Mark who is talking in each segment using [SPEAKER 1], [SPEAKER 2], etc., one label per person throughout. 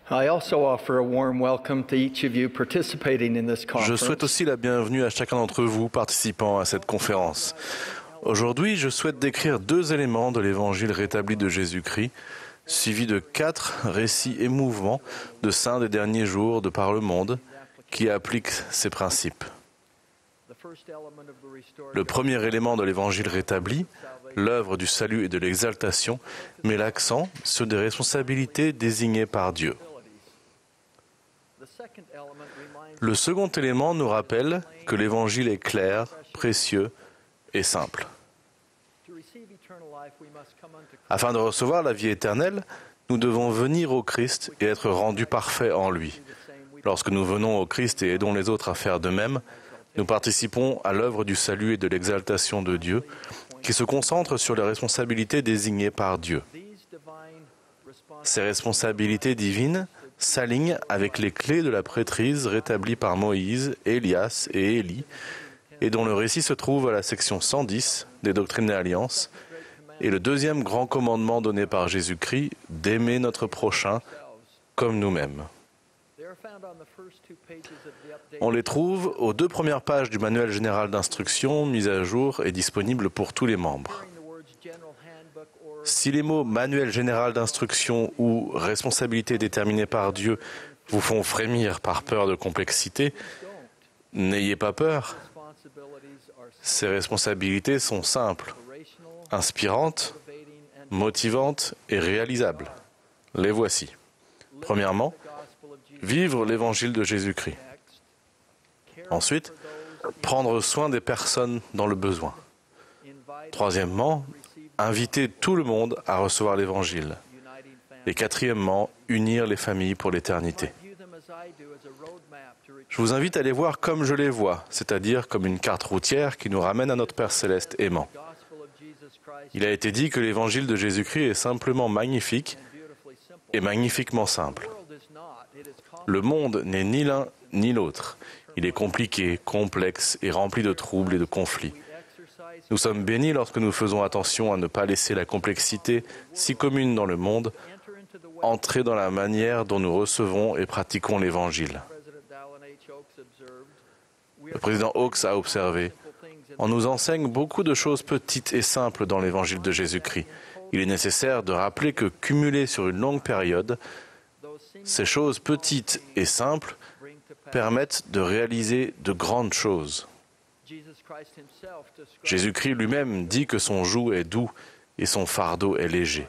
[SPEAKER 1] I also offer a warm welcome to each of you participating in this
[SPEAKER 2] Je
[SPEAKER 1] conference.
[SPEAKER 2] souhaite aussi la bienvenue à chacun d'entre vous participant à cette conférence. Aujourd'hui, je souhaite décrire 2 éléments de l'évangile rétabli de Jésus-Christ, suivis de 4 récits émouvants de saints des derniers jours de par le monde qui appliquent ces principes. Le premier élément de l'évangile rétabli, l'œuvre du salut et de l'exaltation, met l'accent sur des responsabilités désignées par Dieu. Le second élément nous rappelle que l'évangile est clair, précieux et simple. Afin de recevoir la vie éternelle, nous devons venir au Christ et être rendus parfaits en lui. Lorsque nous venons au Christ et aidons les autres à faire de même, nous participons à l'œuvre du salut et de l'exaltation de Dieu, qui se concentre sur les responsabilités désignées par Dieu. Ces responsabilités divines s'alignent avec les clés de la prêtrise rétablies par Moïse, Élias et Élie, et dont le récit se trouve à la section 110 des Doctrines et Alliances, et le deuxième grand commandement donné par Jésus-Christ, d'aimer notre prochain comme nous-mêmes. On les trouve aux 2 premières pages du manuel général d'instruction, mis à jour et disponible pour tous les membres. Si les mots « manuel général d'instruction » ou « responsabilité déterminée par Dieu » vous font frémir par peur de complexité, n'ayez pas peur. Ces responsabilités sont simples, inspirantes, motivantes et réalisables. Les voici. Premièrement, vivre l'évangile de Jésus-Christ. Ensuite, prendre soin des personnes dans le besoin. Troisièmement, inviter tout le monde à recevoir l'évangile. Et quatrièmement, unir les familles pour l'éternité. Je vous invite à les voir comme je les vois, c'est-à-dire comme une carte routière qui nous ramène à notre Père Céleste aimant. Il a été dit que l'évangile de Jésus-Christ est simplement magnifique et magnifiquement simple. Le monde n'est ni l'un ni l'autre. Il est compliqué, complexe et rempli de troubles et de conflits. Nous sommes bénis lorsque nous faisons attention à ne pas laisser la complexité, si commune dans le monde, entrer dans la manière dont nous recevons et pratiquons l'Évangile. Le président Hawks a observé, « On nous enseigne beaucoup de choses petites et simples dans l'Évangile de Jésus-Christ. Il est nécessaire de rappeler que, cumulées sur une longue période, ces choses petites et simples permettent de réaliser de grandes choses. » Jésus-Christ lui-même dit que son joug est doux et son fardeau est léger.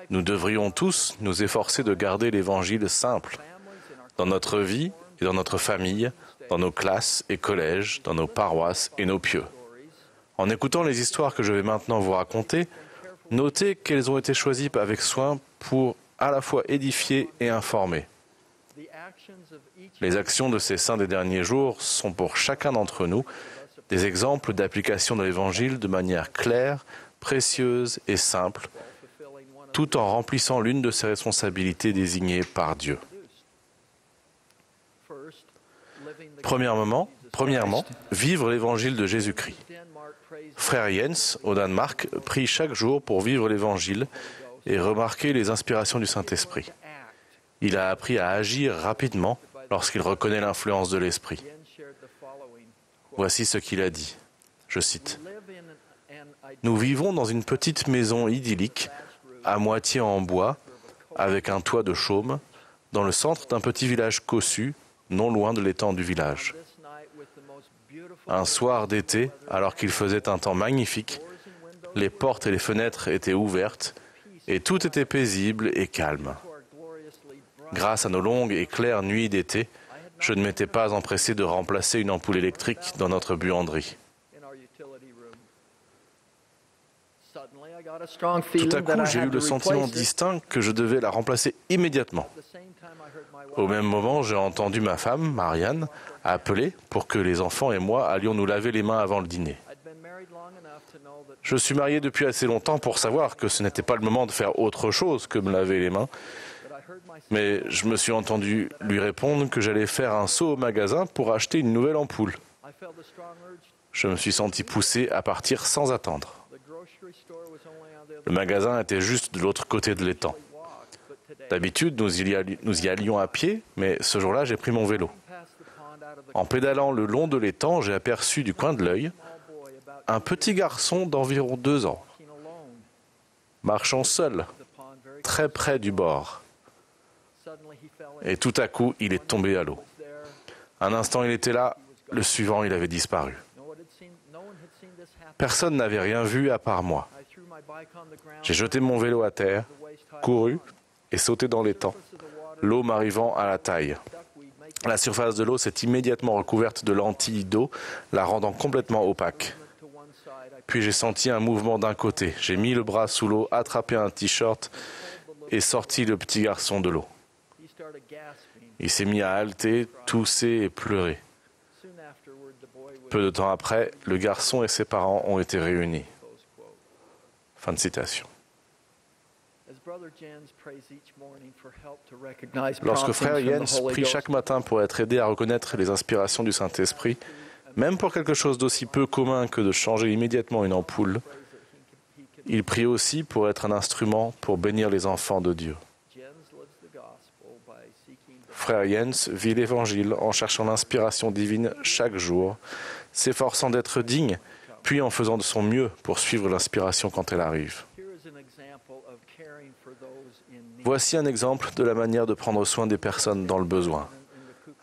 [SPEAKER 2] Nous devrions tous nous efforcer de garder l'Évangile simple dans notre vie et dans notre famille, dans nos classes et collèges, dans nos paroisses et nos pieux. En écoutant les histoires que je vais maintenant vous raconter, notez qu'elles ont été choisies avec soin pour à la fois édifier et informer. Les actions de ces saints des derniers jours sont pour chacun d'entre nous des exemples d'application de l'Évangile de manière claire, précieuse et simple, tout en remplissant l'une de ses responsabilités désignées par Dieu. Premièrement, vivre l'Évangile de Jésus-Christ. Frère Jens, au Danemark, prie chaque jour pour vivre l'Évangile et remarquer les inspirations du Saint-Esprit. Il a appris à agir rapidement lorsqu'il reconnaît l'influence de l'Esprit. Voici ce qu'il a dit, je cite, « Nous vivons dans une petite maison idyllique, à moitié en bois, avec un toit de chaume, dans le centre d'un petit village cossu, non loin de l'étang du village. Un soir d'été, alors qu'il faisait un temps magnifique, les portes et les fenêtres étaient ouvertes et tout était paisible et calme. Grâce à nos longues et claires nuits d'été, je ne m'étais pas empressé de remplacer une ampoule électrique dans notre buanderie. Tout à coup, j'ai eu le sentiment distinct que je devais la remplacer immédiatement. Au même moment, j'ai entendu ma femme, Marianne, appeler pour que les enfants et moi allions nous laver les mains avant le dîner. Je suis marié depuis assez longtemps pour savoir que ce n'était pas le moment de faire autre chose que me laver les mains, mais je me suis entendu lui répondre que j'allais faire un saut au magasin pour acheter une nouvelle ampoule. Je me suis senti poussé à partir sans attendre. Le magasin était juste de l'autre côté de l'étang. D'habitude, nous y allions à pied, mais ce jour-là, j'ai pris mon vélo. En pédalant le long de l'étang, j'ai aperçu du coin de l'œil un petit garçon d'environ 2 ans, marchant seul, très près du bord. Et tout à coup, il est tombé à l'eau. Un instant, il était là, le suivant, il avait disparu. Personne n'avait rien vu à part moi. J'ai jeté mon vélo à terre, couru et sauté dans l'étang, l'eau m'arrivant à la taille. La surface de l'eau s'est immédiatement recouverte de lentilles d'eau, la rendant complètement opaque. Puis j'ai senti un mouvement d'un côté. J'ai mis le bras sous l'eau, attrapé un t-shirt et sorti le petit garçon de l'eau. Il s'est mis à halter, tousser et pleurer. Peu de temps après, le garçon et ses parents ont été réunis. Fin de citation. Lorsque frère Jens prie chaque matin pour être aidé à reconnaître les inspirations du Saint-Esprit, même pour quelque chose d'aussi peu commun que de changer immédiatement une ampoule, il prie aussi pour être un instrument pour bénir les enfants de Dieu. Frère Jens vit l'Évangile en cherchant l'inspiration divine chaque jour, s'efforçant d'être digne, puis en faisant de son mieux pour suivre l'inspiration quand elle arrive. Voici un exemple de la manière de prendre soin des personnes dans le besoin.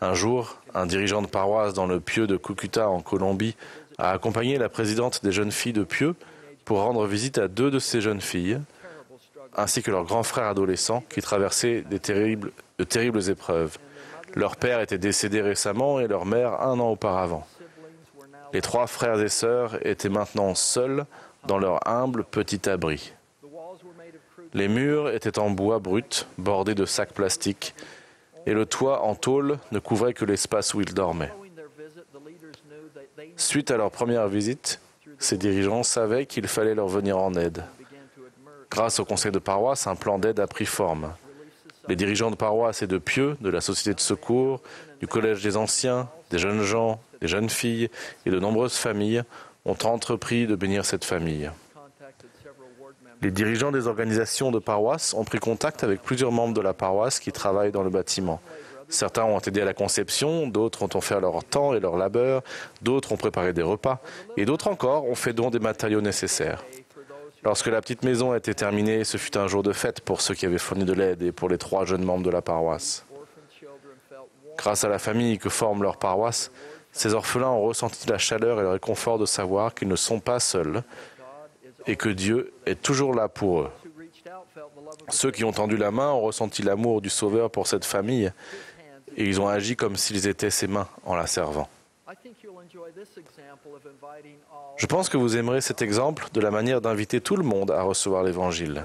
[SPEAKER 2] Un jour, un dirigeant de paroisse dans le Pieu de Cucuta en Colombie a accompagné la présidente des jeunes filles de Pieu pour rendre visite à 2 de ces jeunes filles, ainsi que leur grand frère adolescent qui traversait de terribles épreuves. Leur père était décédé récemment et leur mère 1 an auparavant. Les 3 frères et sœurs étaient maintenant seuls dans leur humble petit abri. Les murs étaient en bois brut, bordés de sacs plastiques, et le toit en tôle ne couvrait que l'espace où ils dormaient. Suite à leur première visite, ces dirigeants savaient qu'il fallait leur venir en aide. Grâce au conseil de paroisse, un plan d'aide a pris forme. Les dirigeants de paroisse et de Pieu, de la Société de secours, du Collège des anciens, des jeunes gens, des jeunes filles et de nombreuses familles ont entrepris de bénir cette famille. Les dirigeants des organisations de paroisse ont pris contact avec plusieurs membres de la paroisse qui travaillent dans le bâtiment. Certains ont aidé à la conception, d'autres ont offert leur temps et leur labeur, d'autres ont préparé des repas, et d'autres encore ont fait don des matériaux nécessaires. Lorsque la petite maison a été terminée, ce fut un jour de fête pour ceux qui avaient fourni de l'aide et pour les 3 jeunes membres de la paroisse. Grâce à la famille que forme leur paroisse, ces orphelins ont ressenti la chaleur et le réconfort de savoir qu'ils ne sont pas seuls et que Dieu est toujours là pour eux. Ceux qui ont tendu la main ont ressenti l'amour du Sauveur pour cette famille et ils ont agi comme s'ils étaient ses mains en la servant. Je pense que vous aimerez cet exemple de la manière d'inviter tout le monde à recevoir l'Évangile.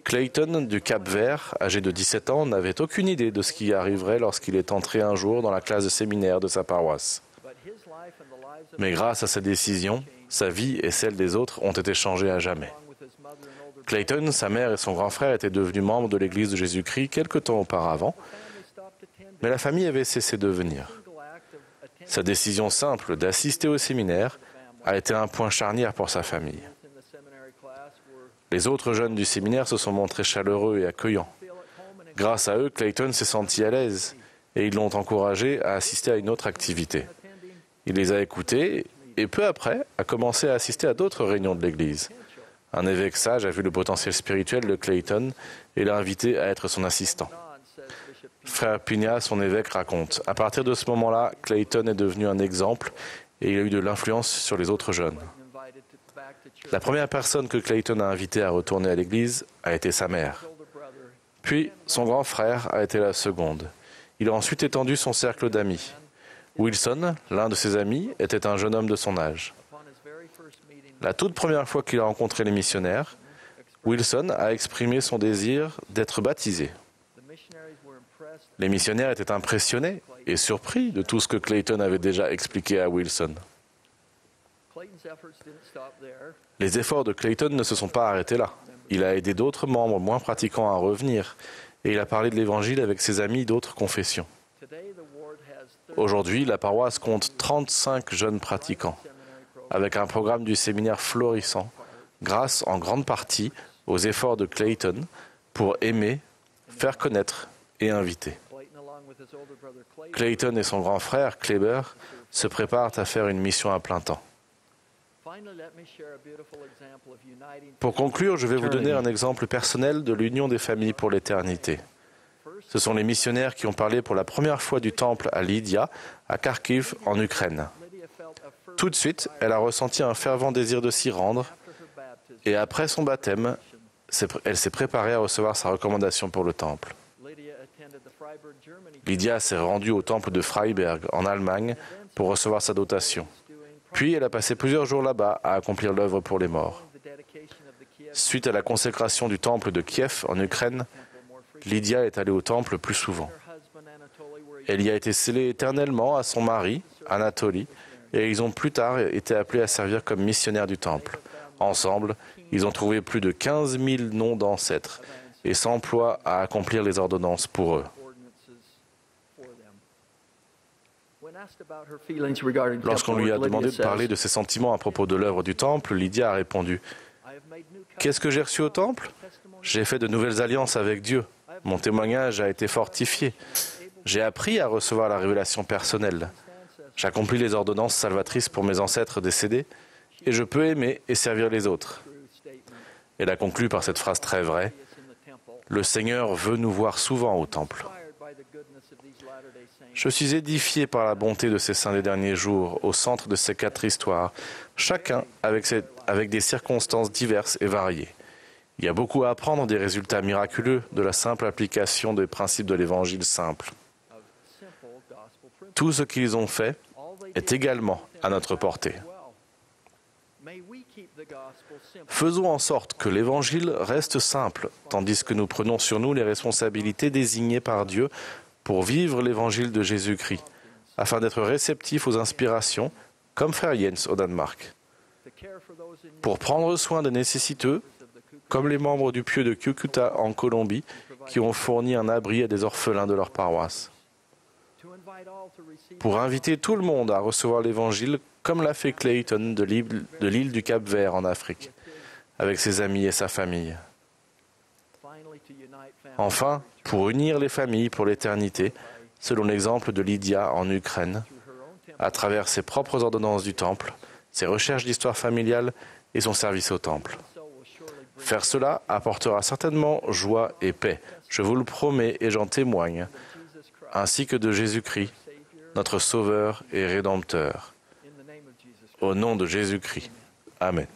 [SPEAKER 2] Clayton, du Cap-Vert, âgé de 17 ans, n'avait aucune idée de ce qui arriverait lorsqu'il est entré un jour dans la classe de séminaire de sa paroisse. Mais grâce à sa décision, sa vie et celle des autres ont été changées à jamais. Clayton, sa mère et son grand frère étaient devenus membres de l'Église de Jésus-Christ quelque temps auparavant, mais la famille avait cessé de venir. Sa décision simple d'assister au séminaire a été un point charnière pour sa famille. Les autres jeunes du séminaire se sont montrés chaleureux et accueillants. Grâce à eux, Clayton s'est senti à l'aise et ils l'ont encouragé à assister à une autre activité. Il les a écoutés et peu après a commencé à assister à d'autres réunions de l'Église. Un évêque sage a vu le potentiel spirituel de Clayton et l'a invité à être son assistant. Frère Pugna, son évêque, raconte: à partir de ce moment-là, Clayton est devenu un exemple et il a eu de l'influence sur les autres jeunes. La première personne que Clayton a invité à retourner à l'église a été sa mère. Puis, son grand frère a été la seconde. Il a ensuite étendu son cercle d'amis. Wilson, l'un de ses amis, était un jeune homme de son âge. La toute première fois qu'il a rencontré les missionnaires, Wilson a exprimé son désir d'être baptisé. Les missionnaires étaient impressionnés et surpris de tout ce que Clayton avait déjà expliqué à Wilson. Les efforts de Clayton ne se sont pas arrêtés là. Il a aidé d'autres membres moins pratiquants à revenir et il a parlé de l'Évangile avec ses amis d'autres confessions. Aujourd'hui, la paroisse compte 35 jeunes pratiquants, avec un programme du séminaire florissant, grâce en grande partie aux efforts de Clayton pour aimer faire connaître et inviter. Clayton et son grand frère, Kleber, se préparent à faire une mission à plein temps. Pour conclure, je vais vous donner un exemple personnel de l'union des familles pour l'éternité. Ce sont les missionnaires qui ont parlé pour la première fois du temple à Lydia, à Kharkiv, en Ukraine. Tout de suite, elle a ressenti un fervent désir de s'y rendre, et après son baptême, elle s'est préparée à recevoir sa recommandation pour le temple. Lydia s'est rendue au temple de Freiberg, en Allemagne, pour recevoir sa dotation. Puis elle a passé plusieurs jours là-bas à accomplir l'œuvre pour les morts. Suite à la consécration du temple de Kiev, en Ukraine, Lydia est allée au temple plus souvent. Elle y a été scellée éternellement à son mari, Anatoly, et ils ont plus tard été appelés à servir comme missionnaires du temple. Ensemble, ils ont trouvé plus de 15 000 noms d'ancêtres et s'emploient à accomplir les ordonnances pour eux. Lorsqu'on lui a demandé de parler de ses sentiments à propos de l'œuvre du temple, Lydia a répondu « Qu'est-ce que j'ai reçu au temple? J'ai fait de nouvelles alliances avec Dieu. Mon témoignage a été fortifié. J'ai appris à recevoir la révélation personnelle. J'accomplis les ordonnances salvatrices pour mes ancêtres décédés et je peux aimer et servir les autres. » Elle a conclu par cette phrase très vraie « Le Seigneur veut nous voir souvent au temple. » Je suis édifié par la bonté de ces saints des derniers jours, au centre de ces 4 histoires, chacun avec des circonstances diverses et variées. Il y a beaucoup à apprendre des résultats miraculeux de la simple application des principes de l'Évangile simple. Tout ce qu'ils ont fait est également à notre portée. Faisons en sorte que l'Évangile reste simple, tandis que nous prenons sur nous les responsabilités désignées par Dieu pour vivre l'Évangile de Jésus-Christ, afin d'être réceptifs aux inspirations, comme Frère Jens au Danemark. Pour prendre soin des nécessiteux, comme les membres du pieu de Cucuta en Colombie, qui ont fourni un abri à des orphelins de leur paroisse. Pour inviter tout le monde à recevoir l'Évangile, comme l'a fait Clayton de l'île du Cap-Vert en Afrique, avec ses amis et sa famille. Enfin, pour unir les familles pour l'éternité, selon l'exemple de Lydia en Ukraine, à travers ses propres ordonnances du temple, ses recherches d'histoire familiale et son service au temple. Faire cela apportera certainement joie et paix, je vous le promets et j'en témoigne, ainsi que de Jésus-Christ, notre Sauveur et Rédempteur. Au nom de Jésus-Christ. Amen.